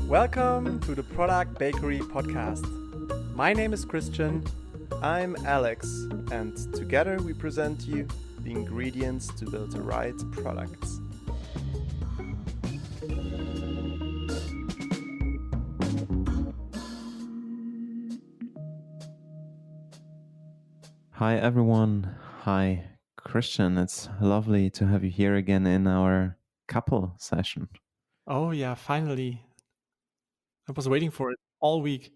Welcome to the Product Bakery podcast. My name is Christian, I'm Alex, and together we present you the ingredients to build the right products. Hi everyone. Hi Christian. It's lovely to have you here again in our couple session. Oh yeah, finally. I was waiting for it all week.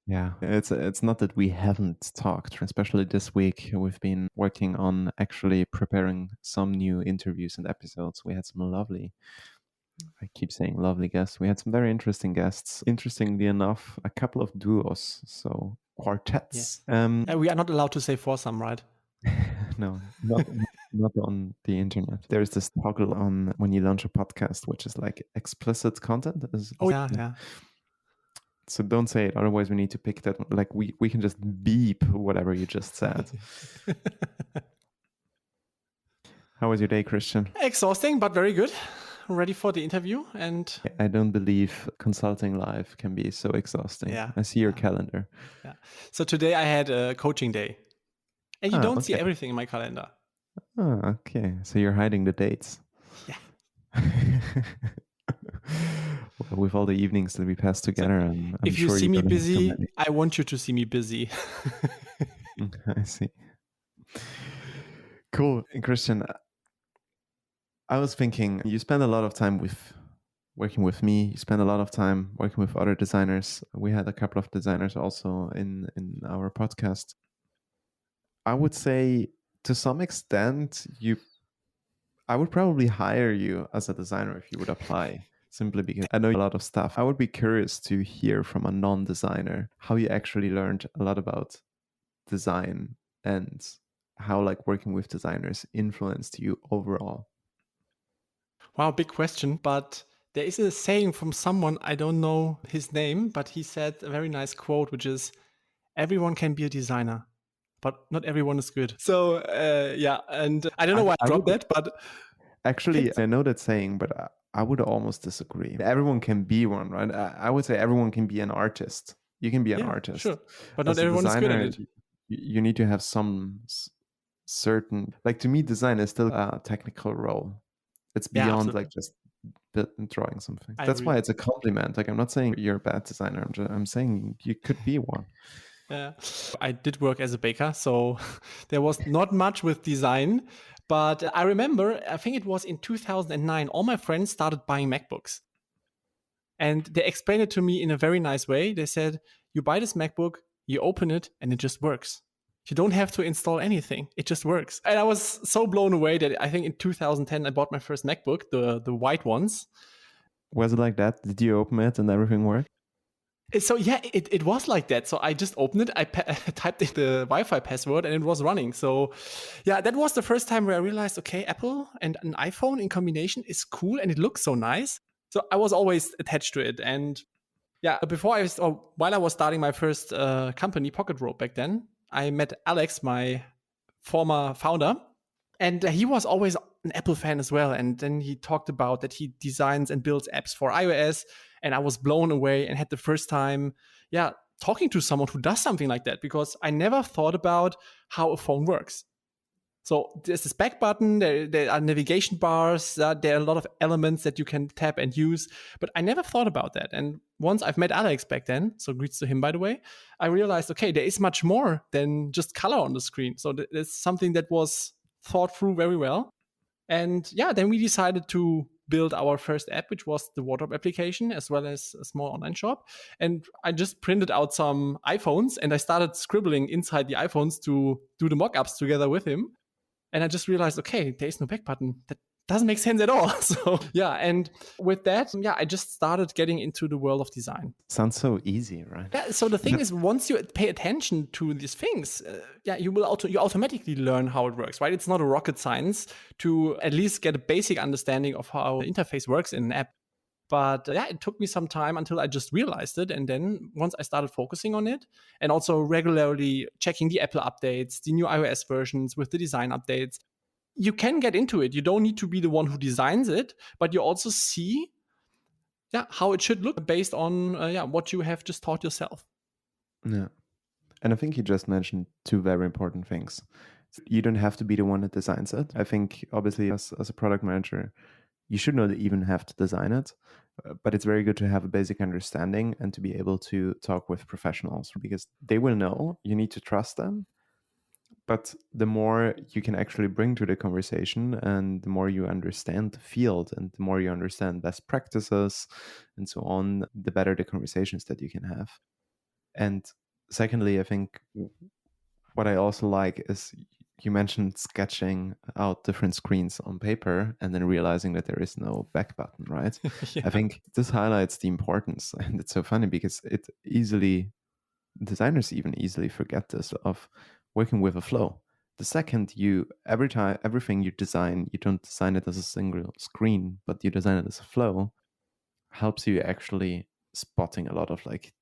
Yeah, it's not that we haven't talked, especially this week. We've been working on actually preparing some new interviews and episodes. We had some lovely, I keep saying lovely guests. We had some very interesting guests. Interestingly enough, a couple of duos, so quartets. Yeah. We are not allowed to say foursome, right? No, not on the internet. There's this toggle on when you launch a podcast, which is like explicit content. Yeah. So don't say it. Otherwise, we need to pick that. Like we can just beep whatever you just said. How was your day, Christian? Exhausting, but very good. Ready for the interview. And I don't believe consulting live can be so exhausting. Yeah. I see your calendar. Yeah. So today I had a coaching day. And you don't see everything in my calendar. Oh, okay. So you're hiding the dates. Yeah. Well, with all the evenings that we pass together, I'm if you sure see me don't have so busy, many. I want you to see me busy. I see. Cool. And Christian, I was thinking, you spend a lot of time working with me. You spend a lot of time working with other designers. We had a couple of designers also in our podcast. I would say to some extent, I would probably hire you as a designer if you would apply, simply because I know a lot of stuff. I would be curious to hear from a non-designer how you actually learned a lot about design and how like working with designers influenced you overall. Wow, big question. But there is a saying from someone, I don't know his name, but he said a very nice quote, which is, everyone can be a designer, but not everyone is good. So yeah, and I don't know why I dropped that, but actually, I know that saying, but I would almost disagree. Everyone can be one, right? I would say everyone can be an artist. You can be an artist, sure, but not everyone is good at it. You need to have some certain, like, to me, design is still a technical role. It's beyond like just drawing something. That's why it's a compliment. Like, I'm not saying you're a bad designer. I'm saying you could be one. Yeah, I did work as a baker, so there was not much with design. But I remember, I think it was in 2009, all my friends started buying MacBooks. And they explained it to me in a very nice way. They said, you buy this MacBook, you open it, and it just works. You don't have to install anything. It just works. And I was so blown away that I think in 2010, I bought my first MacBook, the white ones. Was it like that? Did you open it and everything worked? So yeah, it was like that. So I just opened it, I typed in the Wi-Fi password, and it was running. So yeah, that was the first time where I realized, okay, Apple and an iPhone in combination is cool and it looks so nice. So I was always attached to it. And yeah, while I was starting my first company, Pocket Rope back then, I met Alex, my former founder, and he was always an Apple fan as well. And then he talked about that he designs and builds apps for iOS. And I was blown away and had the first time, talking to someone who does something like that, because I never thought about how a phone works. So there's this back button, there are navigation bars, there are a lot of elements that you can tap and use, but I never thought about that. And once I've met Alex back then, so greets to him, by the way, I realized, okay, there is much more than just color on the screen. So there's something that was thought through very well. And yeah, then we decided to build our first app, which was the wardrobe application, as well as a small online shop. And I just printed out some iPhones and I started scribbling inside the iPhones to do the mock-ups together with him. And I just realized, okay, there is no back button. That doesn't make sense at all. So yeah, and with that, I just started getting into the world of design. Sounds so easy, right? Yeah. So the thing is, once you pay attention to these things, you automatically learn how it works, right? It's not a rocket science to at least get a basic understanding of how the interface works in an app. But it took me some time until I just realized it. And then once I started focusing on it and also regularly checking the Apple updates, the new iOS versions with the design updates, you can get into it. You don't need to be the one who designs it, but you also see how it should look based on what you have just taught yourself. Yeah. And I think you just mentioned two very important things. You don't have to be the one that designs it. I think, obviously, as a product manager, you should not even have to design it. But it's very good to have a basic understanding and to be able to talk with professionals, because they will know. You need to trust them. But the more you can actually bring to the conversation, and the more you understand the field, and the more you understand best practices and so on, the better the conversations that you can have. And secondly, I think what I also like is, you mentioned sketching out different screens on paper and then realizing that there is no back button, right? I think this highlights the importance. And it's so funny because designers even easily forget this, of working with a flow. The second everything you design, you don't design it as a single screen, but you design it as a flow, helps you actually spotting a lot of like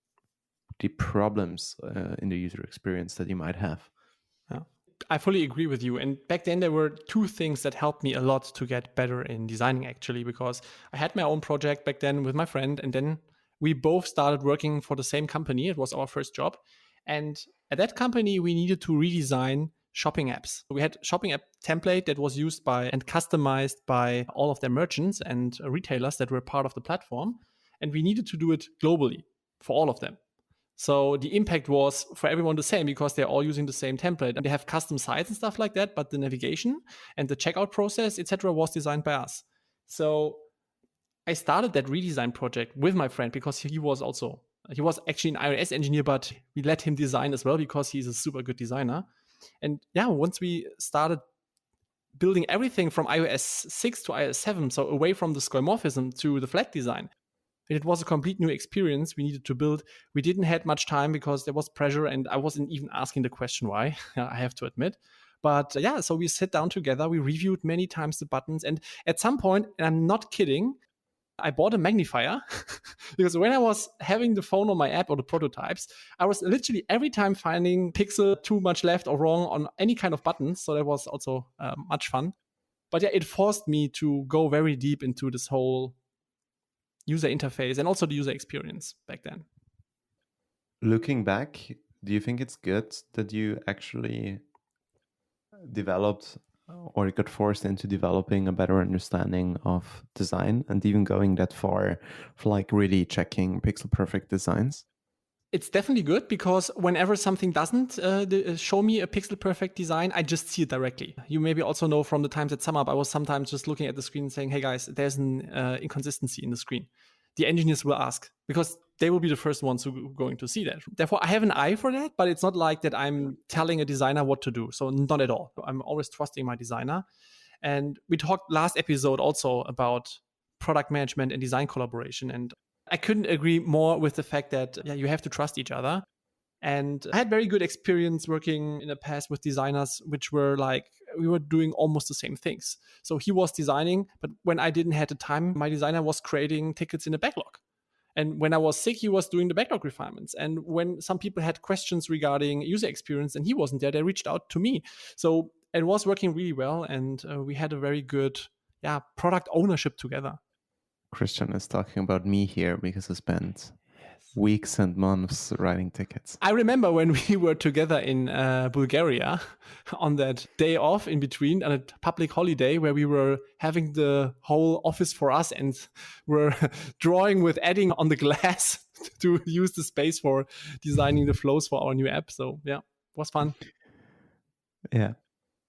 the problems in the user experience that you might have. Yeah. I fully agree with you. And back then, there were two things that helped me a lot to get better in designing, actually, because I had my own project back then with my friend, and then we both started working for the same company. It was our first job. And at that company, we needed to redesign shopping apps. We had a shopping app template that was used by and customized by all of their merchants and retailers that were part of the platform. And we needed to do it globally for all of them. So the impact was for everyone the same because they're all using the same template and they have custom sites and stuff like that. But the navigation and the checkout process, etc., was designed by us. So I started that redesign project with my friend because he was actually an iOS engineer, but we let him design as well because he's a super good designer. And once we started building everything from iOS 6 to iOS 7, so away from the skeuomorphism to the flat design, it was a complete new experience we needed to build. We didn't have much time because there was pressure, and I wasn't even asking the question why, I have to admit. But so we sat down together, we reviewed many times the buttons, and at some point, and I'm not kidding, I bought a magnifier because when I was having the phone on my app or the prototypes, I was literally every time finding pixel too much left or wrong on any kind of buttons. So that was also much fun. But it forced me to go very deep into this whole user interface and also the user experience back then. Looking back, do you think it's good that you actually developed or got forced into developing a better understanding of design, and even going that far for like really checking pixel perfect designs? It's definitely good because whenever something doesn't show me a pixel perfect design, I just see it directly. You maybe also know from the times at SumUp, I was sometimes just looking at the screen and saying, hey guys, there's an inconsistency in the screen. The engineers will ask because they will be the first ones who are going to see that. Therefore, I have an eye for that, but it's not like that I'm telling a designer what to do. So not at all. I'm always trusting my designer. And we talked last episode also about product management and design collaboration. And I couldn't agree more with the fact that you have to trust each other. And I had very good experience working in the past with designers, which were like, we were doing almost the same things. So he was designing, but when I didn't have the time, my designer was creating tickets in the backlog. And when I was sick, he was doing the backlog refinements. And when some people had questions regarding user experience and he wasn't there, they reached out to me. So it was working really well. And we had a very good product ownership together. Christian is talking about me here because I spent weeks and months writing tickets. I remember when we were together in Bulgaria on that day off in between on a public holiday where we were having the whole office for us and were drawing with adding on the glass to use the space for designing the flows for our new app. So it was fun. Yeah,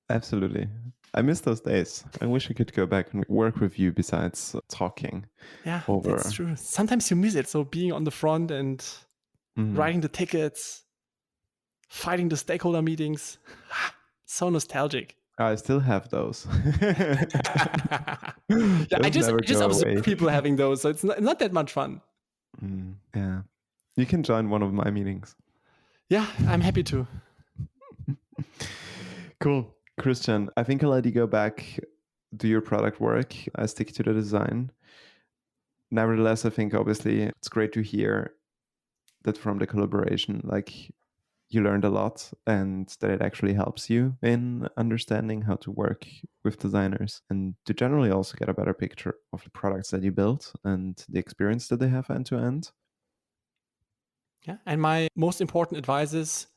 absolutely. I miss those days. I wish I could go back and work with you besides talking. Yeah, that's true. Sometimes you miss it. So being on the front and writing the tickets, fighting the stakeholder meetings, so nostalgic. I still have those. I just observe people having those, so it's not that much fun. Yeah, you can join one of my meetings. Yeah, I'm happy to. Cool. Christian, I think I'll let you go back, do your product work. I stick to the design. Nevertheless, I think obviously it's great to hear that from the collaboration, like you learned a lot and that it actually helps you in understanding how to work with designers and to generally also get a better picture of the products that you built and the experience that they have end to end. Yeah. And my most important advice is,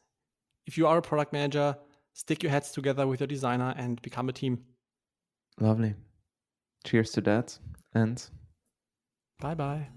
if you are a product manager, stick your heads together with your designer and become a team. Lovely. Cheers to that. And bye-bye.